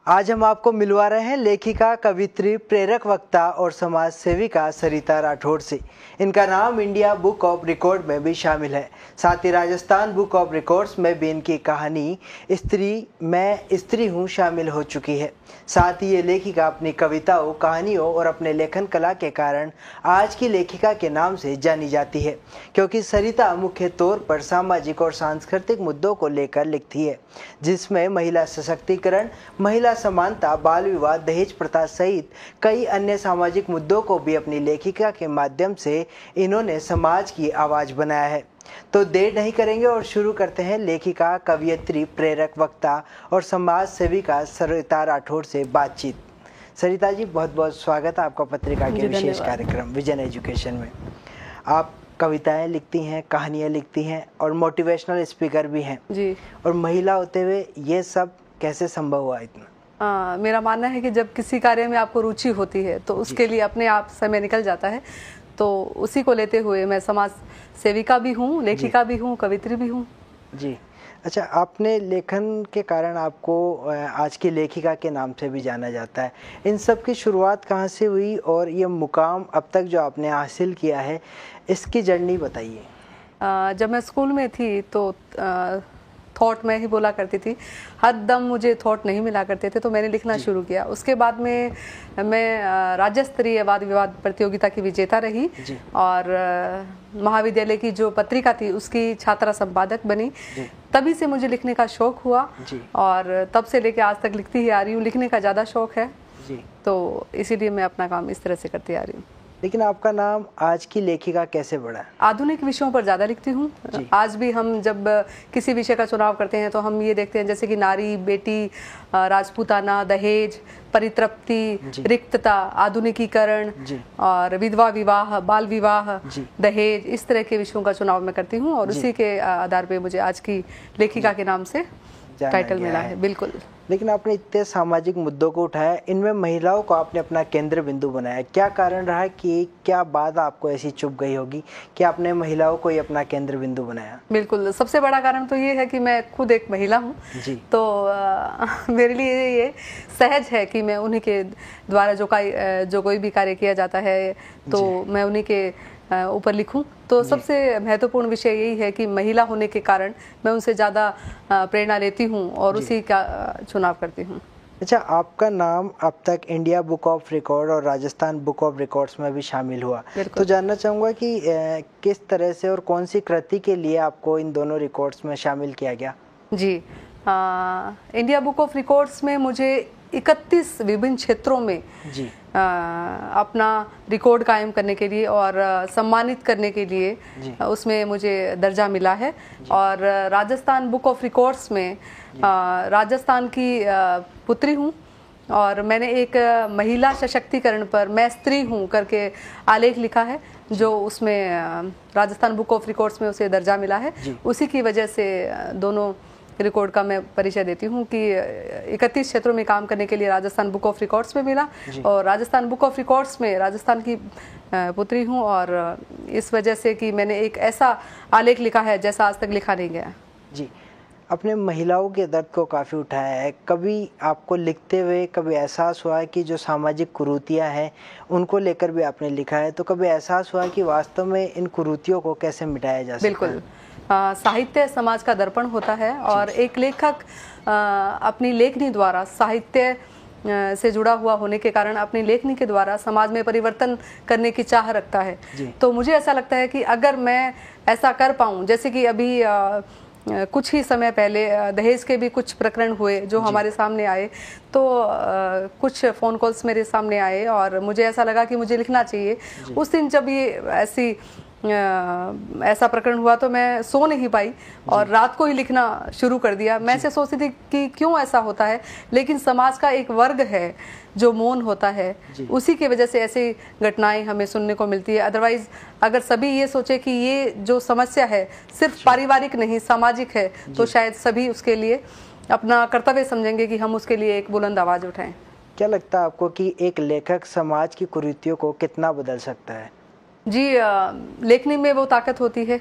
आज हम आपको मिलवा रहे हैं लेखिका, कवित्री, प्रेरक वक्ता और समाज सेविका सरिता राठौड़ से। इनका नाम इंडिया बुक ऑफ रिकॉर्ड में भी शामिल है। साथ ही राजस्थान बुक ऑफ रिकॉर्ड्स में भी इनकी कहानी मैं स्त्री हूँ शामिल हो चुकी है। साथ ही ये लेखिका अपनी कविताओं, कहानियों और अपने लेखन कला के कारण आज की लेखिका के नाम से जानी जाती है, क्योंकि सरिता मुख्य तौर पर सामाजिक और सांस्कृतिक मुद्दों को लेकर लिखती है, जिसमें महिला सशक्तिकरण, महिला समानता, बाल विवाह, दहेज प्रथा सहित कई अन्य सामाजिक मुद्दों को भी अपनी लेखिका के माध्यम से इन्होंने समाज की आवाज बनाया है। तो देर नहीं करेंगे और शुरू करते हैं लेखिका, कवियत्री, प्रेरक वक्ता और समाज सेविका सरिता राठौड़ से बातचीत। सरिता जी, बहुत बहुत स्वागत है आपका पत्रिका के विशेष कार्यक्रम विजन एजुकेशन में। आप कविताएं लिखती हैं, कहानियां लिखती हैं और मोटिवेशनल स्पीकर भी हैं जी। और महिला होते हुए ये सब कैसे संभव हुआ इतना? मेरा मानना है कि जब किसी कार्य में आपको रुचि होती है तो उसके लिए अपने आप समय निकल जाता है। तो उसी को लेते हुए मैं समाज सेविका भी हूँ, लेखिका भी हूँ, कवित्री भी हूँ जी। अच्छा, आपने लेखन के कारण आपको आज की लेखिका के नाम से भी जाना जाता है। इन सब की शुरुआत कहाँ से हुई और ये मुकाम अब तक जो आपने हासिल किया है, इसकी जर्नी बताइए। जब मैं स्कूल में थी तो थॉट मैं ही बोला करती थी, हर दम मुझे थॉट नहीं मिला करते थे, तो मैंने लिखना शुरू किया। उसके बाद में मैं राज्य स्तरीय वाद विवाद प्रतियोगिता की विजेता रही और महाविद्यालय की जो पत्रिका थी उसकी छात्रा संपादक बनी। तभी से मुझे लिखने का शौक हुआ और तब से लेके आज तक लिखती ही आ रही हूँ। लिखने का ज़्यादा शौक है तो इसीलिए मैं अपना काम इस तरह से करती आ रही हूँ। लेकिन आपका नाम आज की लेखिका कैसे बढ़ा? आधुनिक विषयों पर ज़्यादा लिखती हूँ। आज भी हम जब किसी विषय का चुनाव करते हैं तो हम ये देखते हैं जैसे कि नारी, बेटी, राजपूताना, दहेज, परितृप्ति, रिक्तता, आधुनिकीकरण और विधवा विवाह, बाल विवाह, दहेज, इस तरह के विषयों का चुनाव मैं करती हूँ और उसी के आधार पे मुझे आज की लेखिका के नाम से टाइटल मिला है। बिल्कुल। लेकिन आपने इतने सामाजिक मुद्दों को उठाया, इनमें महिलाओं को आपने अपना केंद्र बिंदु बनाया। क्या कारण रहा कि क्या बात आपको ऐसी चुभ गई होगी कि आपने महिलाओं को ही अपना केंद्र बिंदु बनाया? बिल्कुल, सबसे बड़ा कारण तो ये है कि मैं खुद एक महिला हूँ तो मेरे लिए ये सहज है कि मैं उन्हीं के द्वारा जो कोई भी कार्य किया जाता है तो मैं उन्हीं के ऊपर लिखूं। तो सबसे महत्वपूर्ण विषय यही है कि महिला होने के कारण मैं उनसे ज़्यादा प्रेरणा लेती हूं और उसी का चुनाव करती हूं। अच्छा, आपका नाम अब तक इंडिया बुक ऑफ रिकॉर्ड और राजस्थान बुक ऑफ रिकॉर्ड्स में भी शामिल हुआ, तो जानना चाहूँगा कि किस तरह से और कौन सी कृति के लिए आपको इन दोनों रिकॉर्ड्स में शामिल किया गया? जी, इंडिया बुक ऑफ रिकॉर्ड्स में मुझे 31 विभिन्न क्षेत्रों में अपना रिकॉर्ड कायम करने के लिए और सम्मानित करने के लिए उसमें मुझे दर्जा मिला है। और राजस्थान बुक ऑफ रिकॉर्ड्स में राजस्थान की पुत्री हूँ और मैंने एक महिला सशक्तिकरण पर मैं स्त्री हूँ करके आलेख लिखा है, जो उसमें राजस्थान बुक ऑफ रिकॉर्ड्स में उसे दर्जा मिला है। उसी की वजह से दोनों रिकॉर्ड का मैं परिचय देती हूँ कि 31 क्षेत्रों में काम करने के लिए राजस्थान बुक ऑफ रिकॉर्ड्स में मिला और राजस्थान बुक ऑफ रिकॉर्ड्स में राजस्थान की पुत्री हूँ और इस वजह से कि मैंने एक ऐसा आलेख लिखा है जैसा आज तक लिखा नहीं गया। जी, अपने महिलाओं के दर्द को काफ़ी उठाया है। कभी आपको लिखते हुए कभी एहसास हुआ है कि जो सामाजिक कुरीतियाँ हैं उनको लेकर भी आपने लिखा है, तो कभी एहसास हुआ कि वास्तव में इन कुरीतियों को कैसे मिटाया जा सकता है? बिल्कुल। साहित्य समाज का दर्पण होता है और एक लेखक अपनी लेखनी द्वारा साहित्य से जुड़ा हुआ होने के कारण अपनी लेखनी के द्वारा समाज में परिवर्तन करने की चाह रखता है। तो मुझे ऐसा लगता है कि अगर मैं ऐसा कर पाऊँ, जैसे कि अभी कुछ ही समय पहले दहेज के भी कुछ प्रकरण हुए जो हमारे सामने आए, तो कुछ फ़ोन कॉल्स मेरे सामने आए और मुझे ऐसा लगा कि मुझे लिखना चाहिए। उस दिन जब ये ऐसा प्रकरण हुआ तो मैं सो नहीं पाई और रात को ही लिखना शुरू कर दिया। मैं से सोचती थी कि क्यों ऐसा होता है, लेकिन समाज का एक वर्ग है जो मौन होता है, उसी की वजह से ऐसी घटनाएं हमें सुनने को मिलती है। अदरवाइज अगर सभी ये सोचे कि ये जो समस्या है सिर्फ पारिवारिक नहीं सामाजिक है, तो शायद सभी उसके लिए अपना कर्तव्य समझेंगे कि हम उसके लिए एक बुलंद आवाज़ उठाएं। क्या लगता है आपको कि एक लेखक समाज की कुरीतियों को कितना बदल सकता है? जी, लेखनी में वो ताकत होती है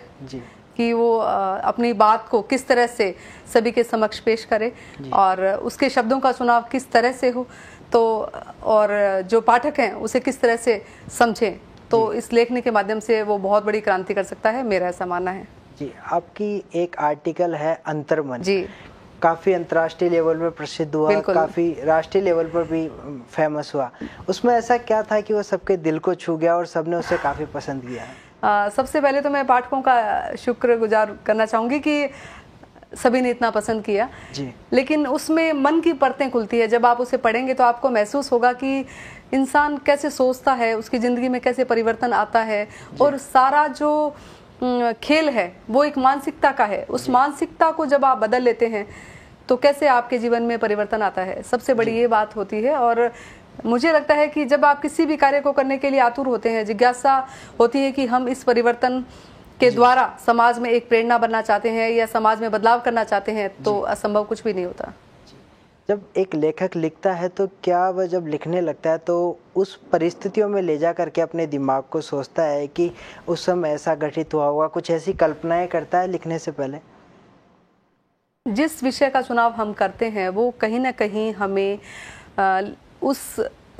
कि वो अपनी बात को किस तरह से सभी के समक्ष पेश करे और उसके शब्दों का चुनाव किस तरह से हो, तो और जो पाठक हैं उसे किस तरह से समझें, तो इस लेखनी के माध्यम से वो बहुत बड़ी क्रांति कर सकता है, मेरा ऐसा मानना है। जी, आपकी एक आर्टिकल है अंतर्मन जी, काफ़ी अंतर्राष्ट्रीय लेवल में प्रसिद्ध हुआ, काफ़ी राष्ट्रीय लेवल पर भी फेमस हुआ। उसमें ऐसा क्या था कि वो सबके दिल को छू गया और सबने उसे काफ़ी पसंद किया है? सबसे पहले तो मैं पाठकों का शुक्रगुजार करना चाहूँगी कि सभी ने इतना पसंद किया जी। लेकिन उसमें मन की परतें खुलती है। जब आप उसे पढ़ेंगे तो आपको महसूस होगा कि इंसान कैसे सोचता है, उसकी ज़िंदगी में कैसे परिवर्तन आता है, और सारा जो खेल है वो एक मानसिकता का है। उस मानसिकता को जब आप बदल लेते हैं तो कैसे आपके जीवन में परिवर्तन आता है, सबसे बड़ी ये बात होती है। और मुझे लगता है कि जब आप किसी भी कार्य को करने के लिए आतुर होते हैं, जिज्ञासा होती है कि हम इस परिवर्तन के द्वारा समाज में एक प्रेरणा बनना चाहते हैं या समाज में बदलाव करना चाहते हैं, तो असंभव कुछ भी नहीं होता। जब एक लेखक लिखता है तो क्या वह जब लिखने लगता है तो उस परिस्थितियों में ले जा करके अपने दिमाग को सोचता है कि उस समय ऐसा घटित हुआ होगा, कुछ ऐसी कल्पनाएं करता है लिखने से पहले? जिस विषय का चुनाव हम करते हैं वो कहीं ना कहीं हमें उस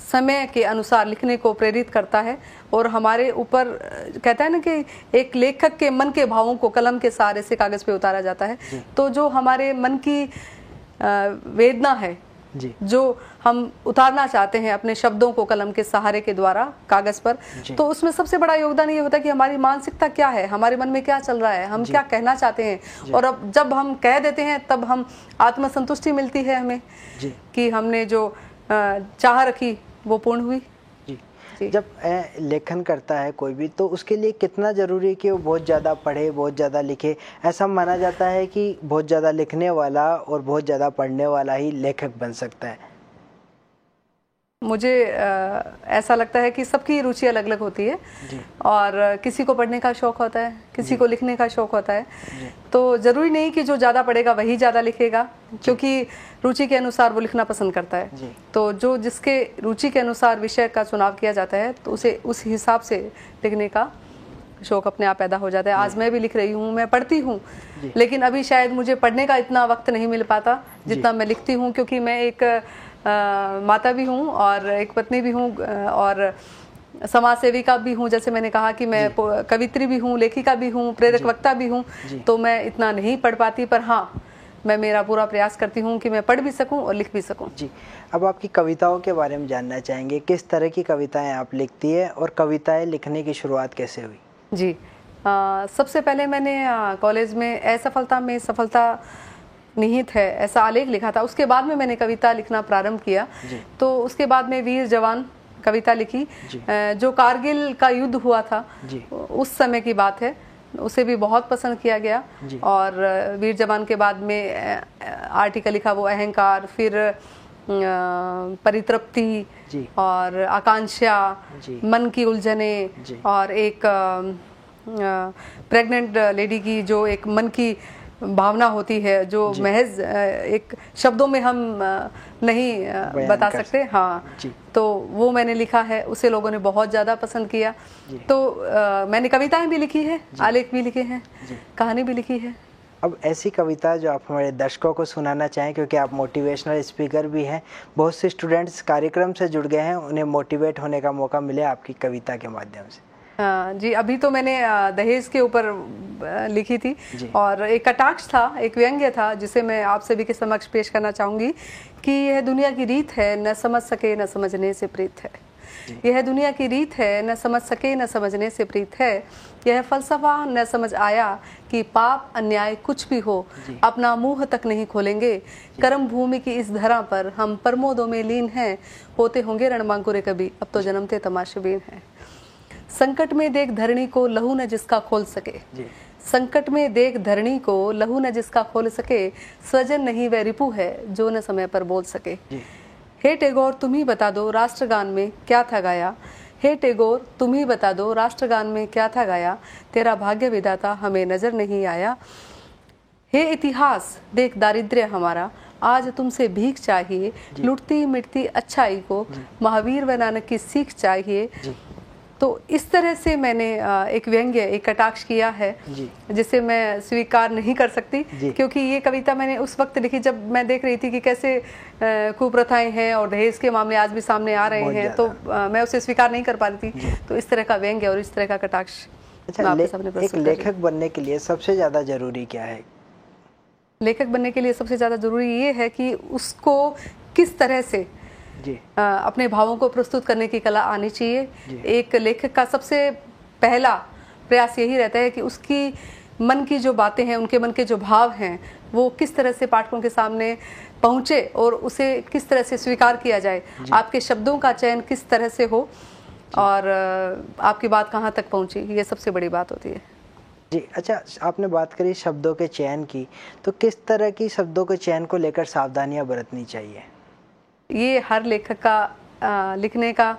समय के अनुसार लिखने को प्रेरित करता है, और हमारे ऊपर कहता है ना कि एक लेखक के मन के भावों को कलम के सहारे से कागज पे उतारा जाता है। तो जो हमारे मन की वेदना है जी। जो हम उतारना चाहते हैं अपने शब्दों को कलम के सहारे के द्वारा कागज पर, तो उसमें सबसे बड़ा योगदान ये होता है कि हमारी मानसिकता क्या है, हमारे मन में क्या चल रहा है, हम क्या कहना चाहते हैं, और अब जब हम कह देते हैं तब हम आत्मसंतुष्टि मिलती है हमें कि हमने जो चाह रखी वो पूर्ण हुई। जी। जब लेखन करता है कोई भी, तो उसके लिए कितना ज़रूरी है कि वो बहुत ज़्यादा पढ़े, बहुत ज़्यादा लिखे? ऐसा माना जाता है कि बहुत ज़्यादा लिखने वाला और बहुत ज़्यादा पढ़ने वाला ही लेखक बन सकता है। मुझे ऐसा लगता है कि सबकी रुचि अलग अलग होती है और किसी को पढ़ने का शौक होता है, किसी को लिखने का शौक होता है। तो ज़रूरी नहीं कि जो ज़्यादा पढ़ेगा वही ज़्यादा लिखेगा, क्योंकि रुचि के अनुसार वो लिखना पसंद करता है। तो जो जिसके रुचि के अनुसार विषय का चुनाव किया जाता है तो उसे उस हिसाब से लिखने का शौक अपने आप पैदा हो जाता है। आज मैं भी लिख रही हूँ, मैं पढ़ती हूँ, लेकिन अभी शायद मुझे पढ़ने का इतना वक्त नहीं मिल पाता जितना मैं लिखती हूँ, क्योंकि मैं एक माता भी हूँ और एक पत्नी भी हूँ और समाज सेविका भी हूँ। जैसे मैंने कहा कि मैं कवित्री भी हूँ, लेखिका भी हूँ, प्रेरक वक्ता भी हूँ, तो मैं इतना नहीं पढ़ पाती, पर हाँ मैं मेरा पूरा प्रयास करती हूँ कि मैं पढ़ भी सकूँ और लिख भी सकूँ। जी, अब आपकी कविताओं के बारे में जानना चाहेंगे, किस तरह की कविताएं आप लिखती है और कविताएं लिखने की शुरुआत कैसे हुई? जी, सबसे पहले मैंने कॉलेज में असफलता में सफलता निहित है ऐसा आलेख लिखा था। उसके बाद में मैंने कविता लिखना प्रारंभ किया। तो उसके बाद में वीर जवान कविता लिखी, जो कारगिल का युद्ध हुआ था उस समय की बात है, उसे भी बहुत पसंद किया गया। और वीर जवान के बाद में आर्टिकल लिखा वो अहंकार, फिर परितृप्ति और आकांक्षा, मन की उलझने, और एक प्रेग्नेंट लेडी की जो एक मन की भावना होती है जो महज एक शब्दों में हम नहीं बता सकते। हाँ, तो वो मैंने लिखा है, उसे लोगों ने बहुत ज़्यादा पसंद किया। तो मैंने कविताएं भी लिखी है, आलेख भी लिखे हैं, कहानी भी लिखी है। अब ऐसी कविता जो आप हमारे दर्शकों को सुनाना चाहें, क्योंकि आप मोटिवेशनल स्पीकर भी हैं, बहुत से स्टूडेंट्स कार्यक्रम से जुड़ गए हैं, उन्हें मोटिवेट होने का मौका मिले आपकी कविता के माध्यम से। जी, अभी तो मैंने दहेज के ऊपर लिखी थी और एक कटाक्ष था, एक व्यंग्य था, जिसे मैं आप सभी के समक्ष पेश करना चाहूँगी कि यह दुनिया की रीत है, न समझ सके न समझने से प्रीत है। यह दुनिया की रीत है, न समझ सके न समझने से प्रीत है। यह फलसफा न समझ आया कि पाप अन्याय कुछ भी हो, अपना मुंह तक नहीं खोलेंगे। कर्म भूमि की इस धरा पर हम परमोदों में लीन हैं, होते होंगे रणबांकुरे कभी, अब तो जन्मते तमाशबीन हैं। संकट में देख धरणी को लहू न जिसका खोल सके, संकट में देख धरणी को लहू न जिसका खोल सके, स्वजन नहीं वह रिपु है जो न समय पर बोल सके। हे टैगोर तुम ही बता दो राष्ट्रगान में क्या था गाया, हे टैगोर तुम ही बता दो राष्ट्रगान में क्या था गाया, तेरा भाग्य विधाता हमें नजर नहीं आया। हे इतिहास देख दारिद्र्य हमारा, आज तुमसे भीख चाहिए, लुटती मिटती अच्छाई को, महावीर व नानक की सीख चाहिए। तो इस तरह से मैंने एक व्यंग्य, एक कटाक्ष किया है जिसे मैं स्वीकार नहीं कर सकती, क्योंकि ये कविता मैंने उस वक्त लिखी जब मैं देख रही थी कि कैसे कुप्रथाएं हैं और दहेज के मामले आज भी सामने आ रहे हैं, तो मैं उसे स्वीकार नहीं कर पा रही थी। तो इस तरह का व्यंग्य और इस तरह का कटाक्ष। अच्छा, एक लेखक बनने के लिए सबसे ज्यादा जरूरी क्या है? लेखक बनने के लिए सबसे ज्यादा जरूरी ये है कि उसको किस तरह से अपने भावों को प्रस्तुत करने की कला आनी चाहिए। एक लेखक का सबसे पहला प्रयास यही रहता है कि उसकी मन की जो बातें हैं, उनके मन के जो भाव हैं, वो किस तरह से पाठकों के सामने पहुंचे और उसे किस तरह से स्वीकार किया जाए। आपके शब्दों का चयन किस तरह से हो और आपकी बात कहाँ तक पहुंची, ये सबसे बड़ी बात होती है। जी, अच्छा, आपने बात करी शब्दों के चयन की, तो किस तरह की शब्दों के चयन को लेकर सावधानियां बरतनी चाहिए? ये हर लेखक का लिखने का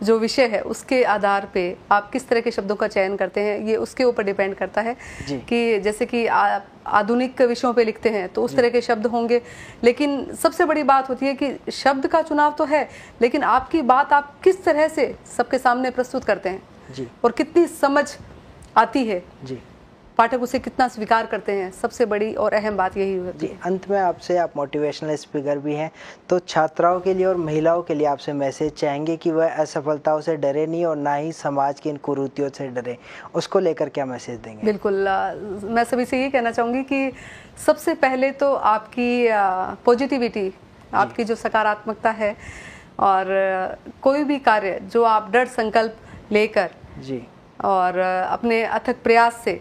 जो विषय है उसके आधार पे आप किस तरह के शब्दों का चयन करते हैं, ये उसके ऊपर डिपेंड करता है कि जैसे कि आधुनिक विषयों पे लिखते हैं तो उस तरह के शब्द होंगे, लेकिन सबसे बड़ी बात होती है कि शब्द का चुनाव तो है, लेकिन आपकी बात आप किस तरह से सबके सामने प्रस्तुत करते हैं और कितनी समझ आती है, पाठक उसे कितना स्वीकार करते हैं, सबसे बड़ी और अहम बात यही होती है। अंत में आपसे, आप मोटिवेशनल स्पीकर भी हैं, तो छात्राओं के लिए और महिलाओं के लिए आपसे मैसेज चाहेंगे कि वह असफलताओं से डरे नहीं और ना ही समाज की इन कुरीतियों से डरे, उसको लेकर क्या मैसेज देंगे? बिल्कुल, मैं सभी से ये कहना चाहूँगी कि सबसे पहले तो आपकी पॉजिटिविटी, आपकी जो सकारात्मकता है, और कोई भी कार्य जो आप दृढ़ संकल्प लेकर और अपने अथक प्रयास से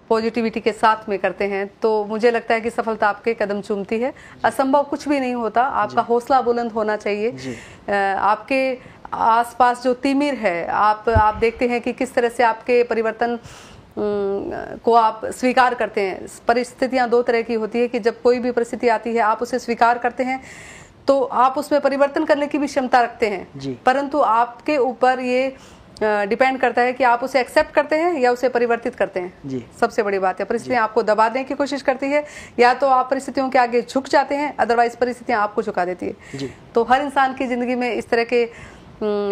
पॉजिटिविटी के साथ में करते हैं, तो मुझे लगता है कि सफलता आपके कदम चूमती है। असंभव कुछ भी नहीं होता, आपका हौसला बुलंद होना चाहिए। आपके आसपास जो तिमिर है, आप देखते हैं कि किस तरह से आपके परिवर्तन को आप स्वीकार करते हैं। परिस्थितियां दो तरह की होती है कि जब कोई भी परिस्थिति आती है आप उसे स्वीकार करते हैं तो आप उसमें परिवर्तन करने की भी क्षमता रखते हैं, परंतु आपके ऊपर ये डिपेंड करता है कि आप उसे एक्सेप्ट करते हैं या उसे परिवर्तित करते हैं। सबसे बड़ी बात है, परिस्थितियां आपको दबाने की कोशिश करती है, या तो आप परिस्थितियों के आगे झुक जाते हैं, अदरवाइज परिस्थितियां आपको झुका देती है। तो हर इंसान की जिंदगी में इस तरह के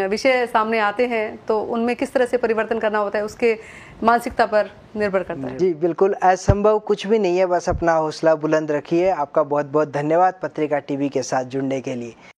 विषय सामने आते हैं, तो उनमें किस तरह से परिवर्तन करना होता है उसके मानसिकता पर निर्भर करता है। जी बिल्कुल, असंभव कुछ भी नहीं है, बस अपना हौसला बुलंद रखिए। आपका बहुत बहुत धन्यवाद पत्रिका टीवी के साथ जुड़ने के लिए।